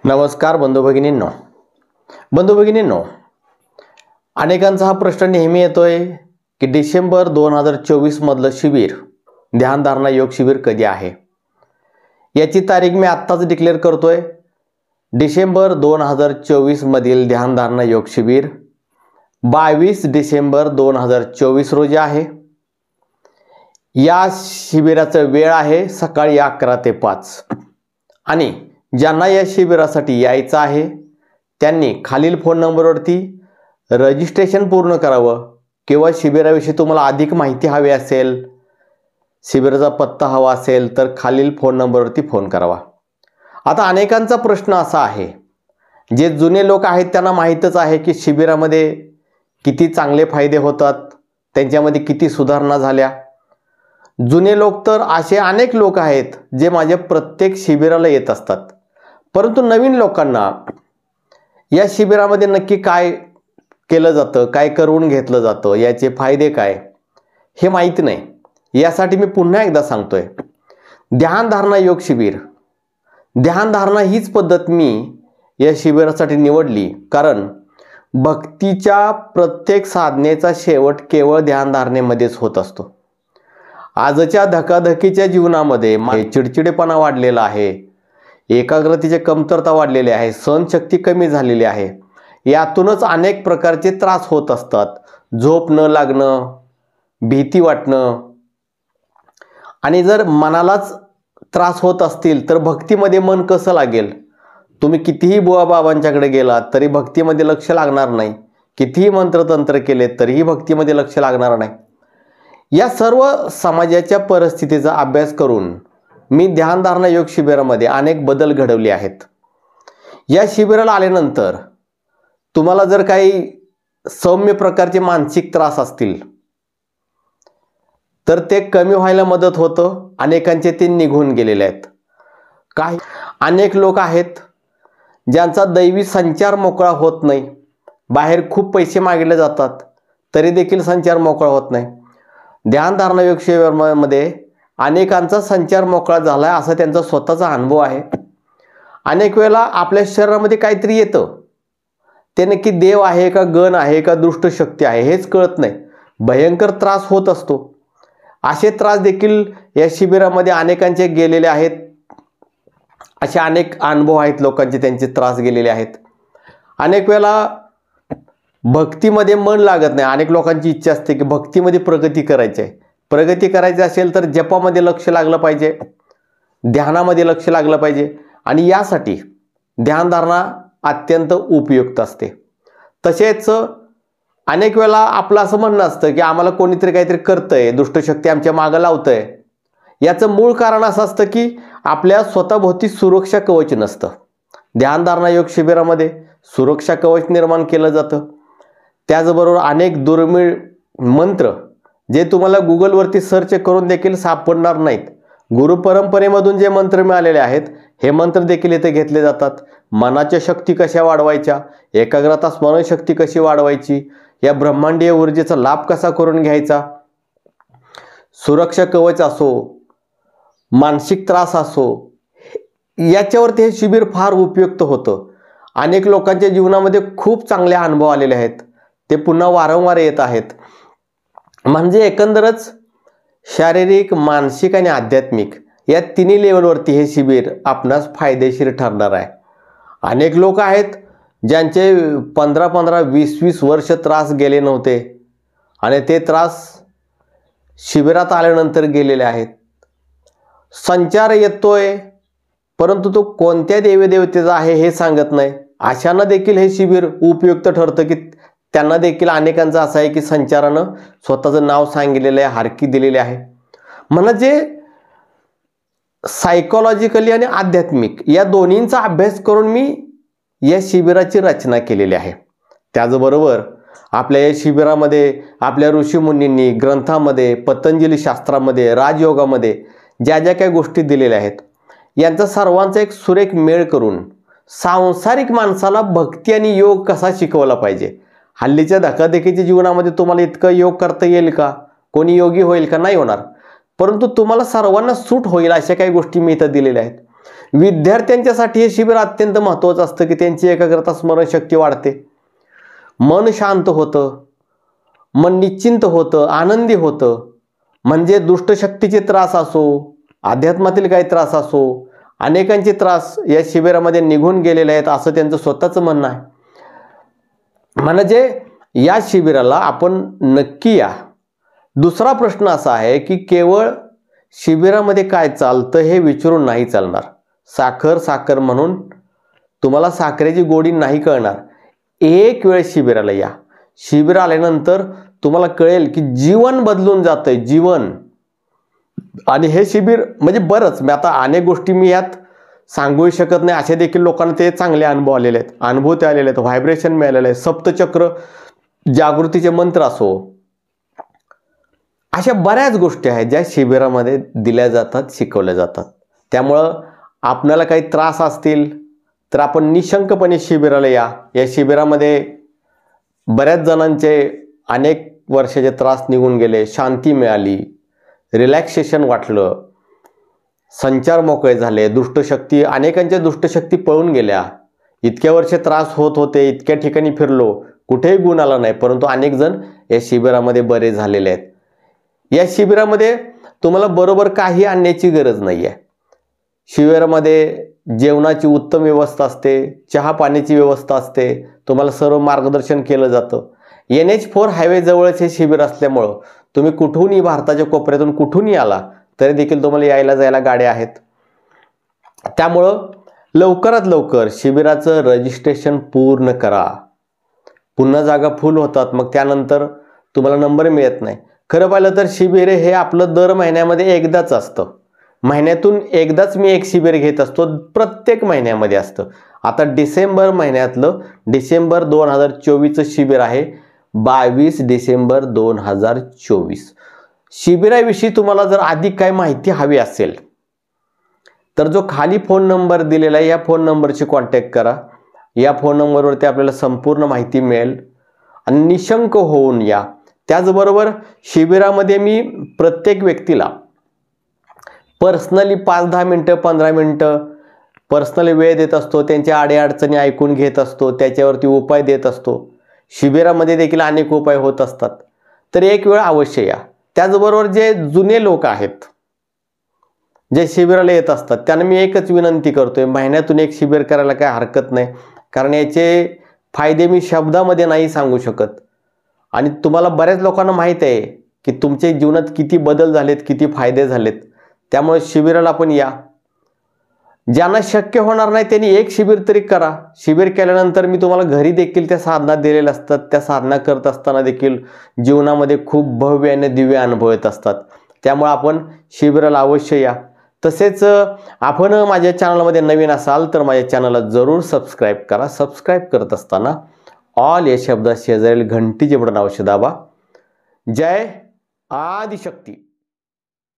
नमस्कार बंधू भगिनींनो, अनेकांचा हा प्रश्न नेहमी येतोय की डिसेंबर 2024 मधलं शिबिर ध्यानधारणा योग शिबिर कधी आहे। याची तारीख मी आत्ताच डिक्लेअर करतोय। डिसेंबर 2024 मधील ध्यानधारणा योग शिबिर 22 डिसेंबर 2024 रोजी आहे। या शिबिराचा वेळ आहे सकाळी 11 ते 5 आणि ज्यांना या शिबिरासाठी यायचं आहे त्यांनी खालील फोन नंबरवरती रजिस्ट्रेशन पूर्ण करावं किंवा शिबिराविषयी तुम्हाला अधिक माहिती हवी असेल, शिबिराचा पत्ता हवा असेल तर खालील फोन नंबरवरती फोन करावा। आता अनेकांचा प्रश्न असा आहे, जे जुने लोक आहेत त्यांना माहीतच आहे की शिबिरामध्ये किती चांगले फायदे होतात, त्यांच्यामध्ये किती सुधारणा झाल्या। जुने लोक तर असे अनेक लोक आहेत जे माझ्या प्रत्येक शिबिराला येत असतात, परंतु नवीन लोकांना या शिबिरामध्ये नक्की काय केलं जातं, काय करून घेतलं जातं, याचे फायदे काय हे माहिती नाही। यासाठी मी पुन्हा एकदा सांगतोय, ध्यानधारणा योग शिबिर, ध्यानधारणा हीच पद्धत मी या शिबिरासाठी निवडली, कारण भक्तीच्या प्रत्येक साधनेचा शेवट केवळ ध्यानधारणेमध्येच होत असतो। आजच्या धकाधकीच्या जीवनामध्ये चिडचिडेपणा वाढलेला आहे, एकाग्रतेची कमतरता वाढलेली आहे, सहनशक्ती कमी झालेली आहे। यातूनच अनेक प्रकारचे त्रास होत असतात। झोप न लागणं, भीती वाटणं, आणि जर मनालाच त्रास होत असतील तर भक्तीमध्ये मन कसं लागेल। तुम्ही कितीही बुवा बाबांच्याकडे गेलात तरी भक्तीमध्ये लक्ष लागणार नाही, कितीही मंत्रतंत्र केले तरीही भक्तीमध्ये लक्ष लागणार नाही। या सर्व समाजाच्या परिस्थितीचा अभ्यास करून मी ध्यानधारणा योग शिबिरामध्ये अनेक बदल घडवले आहेत। या शिबिराला आल्यानंतर तुम्हाला जर काही सौम्य प्रकारचे मानसिक त्रास असतील तर ते कमी व्हायला मदत होतं। अनेकांचे ते निघून गेलेले आहेत। अनेक लोक आहेत ज्यांचा दैवी संचार मोकळा होत नाही, बाहेर खूप पैसे मागितले जातात तरी देखील संचार मोकळा होत नाही। ध्यानधारणा योग शिबिरामध्ये अनेकांचा संचार मोकळा झालाय, असा त्यांचा स्वतःचा अनुभव आहे। अनेक वेळेला आपल्या शरीरामध्ये काहीतरी येतं, ते नक्की देव आहे का, गण आहे का, दुष्ट शक्ती आहे हेच कळत नाही, भयंकर त्रास होत असतो। असे त्रास देखील या शिबिरामध्ये अनेकांचे गेलेले आहेत। असे अनेक अनुभव आहेत लोकांचे, त्यांचे त्रास गेलेले आहेत। अनेक वेळेला भक्तीमध्ये मन लागत नाही। अनेक लोकांची इच्छा असते की भक्तीमध्ये प्रगती करायची आहे। प्रगती करायची असेल तर जपामध्ये लक्ष लागलं पाहिजे, ध्यानामध्ये लक्ष लागलं पाहिजे, आणि यासाठी ध्यानधारणा अत्यंत उपयुक्त असते। तसेच अनेक वेळेला आपलं असं म्हणणं असतं की आम्हाला कोणीतरी काहीतरी करतंय, दुष्टशक्ती आमच्या मागं लावतंय। याचं मूळ कारण असं असतं की आपल्या स्वतःभोवती सुरक्षा कवच नसतं। ध्यानधारणा योग शिबिरामध्ये सुरक्षा कवच निर्माण केलं जातं। त्याचबरोबर अनेक दुर्मिळ मंत्र जे तुम्हाला गुगलवरती सर्च करून देखील सापडणार नाहीत, गुरु परंपरेमधून जे मंत्र मिळालेले आहेत हे मंत्र देखील इथे घेतले जातात। मनाच्या शक्ती कशा वाढवायच्या, एकाग्रता स्मरणशक्ती कशी वाढवायची, या ब्रह्मांडीय ऊर्जेचा लाभ कसा करून घ्यायचा, सुरक्षा कवच असो, मानसिक त्रास असो, याच्यावरती हे शिबिर फार उपयुक्त होतं। अनेक लोकांच्या जीवनामध्ये खूप चांगले अनुभव आलेले आहेत, ते पुन्हा वारंवार येत आहेत। म्हणजे एकंदरच शारीरिक, मानसिक आणि आध्यात्मिक या तिन्ही लेवलवरती हे शिबिर आपणास फायदेशीर ठरणार आहे। अनेक लोक आहेत ज्यांचे 15-15, 20-20 वर्ष त्रास गेले नव्हते आणि ते त्रास शिबिरात आल्यानंतर गेलेले आहेत। संचार येतोय परंतु तो कोणत्या देवदेवतेचा आहे हे सांगत नाही, अशांना देखील हे शिबिर उपयुक्त ठरतं की त्यांना देखील अनेकांचं असं आहे की संचारानं स्वतःचं नाव सांगितलेलं आहे, हारकी दिलेली आहे। म्हणजे सायकोलॉजिकली आणि आध्यात्मिक या दोन्हींचा अभ्यास करून मी या शिबिराची रचना केलेली आहे। त्याचबरोबर आपल्या या शिबिरामध्ये आपल्या ऋषीमुनींनी ग्रंथामध्ये, पतंजली शास्त्रामध्ये, राजयोगामध्ये ज्या ज्या काही गोष्टी दिलेल्या आहेत यांचा सर्वांचा एक सुरेख मेळ करून सांसारिक माणसाला भक्ती आणि योग कसा शिकवला पाहिजे। हल्लीच्या धकाधकीच्या जीवनामध्ये तुम्हाला इतकं योग करता येईल का, कोणी योगी होईल का, नाही होणार, परंतु तुम्हाला सर्वांना सूट होईल अशा काही गोष्टी मी इथं दिलेल्या आहेत। विद्यार्थ्यांच्यासाठी हे शिबिर अत्यंत महत्त्वाचं असतं की त्यांची एकाग्रता, स्मरणशक्ती वाढते, मन शांत होतं, मन निश्चिंत होतं, आनंदी होतं. म्हणजे दुष्टशक्तीचे त्रास असो, अध्यात्मातील काही त्रास असो, अनेकांचे त्रास या शिबिरामध्ये निघून गेलेले आहेत असं त्यांचं स्वतःचं म्हणणं आहे. म्हणजे या शिबिराला आपण नक्की या. दुसरा प्रश्न असा आहे की केवळ शिबिरामध्ये काय चालतं हे विचारून नाही चालणार. साखर साखर म्हणून तुम्हाला साखरेची गोडी नाही कळणार. एक वेळ शिबिराला या. शिबिर आल्यानंतर तुम्हाला कळेल की जीवन बदलून जातंय, जीवन. आणि हे शिबिर म्हणजे बरंच, मी आता अनेक गोष्टी मी यात सांगू शकत नाही, असे देखील लोकांना ते चांगले अनुभव आलेले आहेत, अनुभूती आलेले आहेत, व्हायब्रेशन मिळालेलं आहे, सप्तचक्र जागृतीचे मंत्र असो, अशा बऱ्याच गोष्टी आहेत ज्या शिबिरामध्ये दिल्या जातात, शिकवल्या जातात. त्यामुळं आपल्याला काही त्रास असतील तर आपण निशंकपणे शिबिराला या. या शिबिरामध्ये बऱ्याच जणांचे अनेक वर्षाचे त्रास निघून गेले, शांती मिळाली, रिलॅक्सेशन वाटलं, संचार मोकळे झाले, दुष्टशक्ती, अनेकांच्या दुष्टशक्ती पळून गेल्या. इतक्या वर्षे त्रास होत होते, इतक्या ठिकाणी फिरलो, कुठेही गुण आला नाही, परंतु अनेक जण या शिबिरामध्ये बरे झालेले आहेत. या शिबिरामध्ये तुम्हाला बरोबर काही आणण्याची गरज नाही आहे. शिबिरामध्ये जेवणाची उत्तम व्यवस्था असते, चहा पाण्याची व्यवस्था असते, तुम्हाला सर्व मार्गदर्शन केलं जातं. NH4 हायवे जवळच हे शिबिर असल्यामुळं तुम्ही कुठूनही, भारताच्या कोपऱ्यातून कुठूनही आला तरी देखील तुम्हाला यायला जायला गाड्या आहेत. त्यामुळं लवकरात लवकर शिबिराचं रजिस्ट्रेशन पूर्ण करा. पुन्हा जागा फुल होतात, मग त्यानंतर तुम्हाला नंबर मिळत नाही. खरं पाहिलं तर शिबिर हे आपलं दर महिन्यामध्ये एकदाच असतं. महिन्यातून एकदाच मी एक शिबिर घेत असतो, प्रत्येक महिन्यामध्ये असतं. आता डिसेंबर महिन्यातलं डिसेंबर 2024चं शिबिर आहे, 22 डिसेंबर 2024. शिबिराविषयी तुम्हाला जर अधिक काही माहिती हवी असेल तर जो खाली फोन नंबर दिलेला आहे या फोन नंबरशी कॉन्टॅक्ट करा. या फोन नंबरवरती आपल्याला संपूर्ण माहिती मिळेल आणि निशंक होऊन या. त्याचबरोबर शिबिरामध्ये मी प्रत्येक व्यक्तीला पर्सनली 5-10 मिनटं 15 मिनटं पर्सनली वेळ देत असतो, त्यांच्या अडीअडचणी ऐकून घेत असतो, त्याच्यावरती उपाय देत असतो. शिबिरामध्ये देखील अनेक उपाय होत असतात, तर एक वेळ अवश्य या. त्याचबरोबर जे जुने लोक आहेत जे शिबिराला येत असतात त्यांना मी एकच विनंती करतोय, महिन्यातून एक शिबिर करायला काय हरकत नाही, कारण याचे फायदे मी शब्दामध्ये नाही सांगू शकत. आणि तुम्हाला बऱ्याच लोकांना माहीत आहे की तुमच्या जीवनात किती बदल झालेत, किती फायदे झालेत. त्यामुळे शिबिराला पण या. ज्यांना शक्य होणार नाही त्यांनी एक शिबिर तरी करा. शिबिर केल्यानंतर मी तुम्हाला घरी देखील त्या साधना दिलेल्या असतात. त्या साधना करत असताना देखील जीवनामध्ये खूप भव्य आणि दिव्य अनुभव येत असतात. त्यामुळे आपण शिबिराला अवश्य या. तसेच आपण माझ्या चॅनलमध्ये नवीन असाल तर माझ्या चॅनलला जरूर सबस्क्राईब करा. सबस्क्राईब करत असताना ऑल या शब्दात शेजारील घंटीचे बटन अवश्य दाबा. जय आदिशक्ती.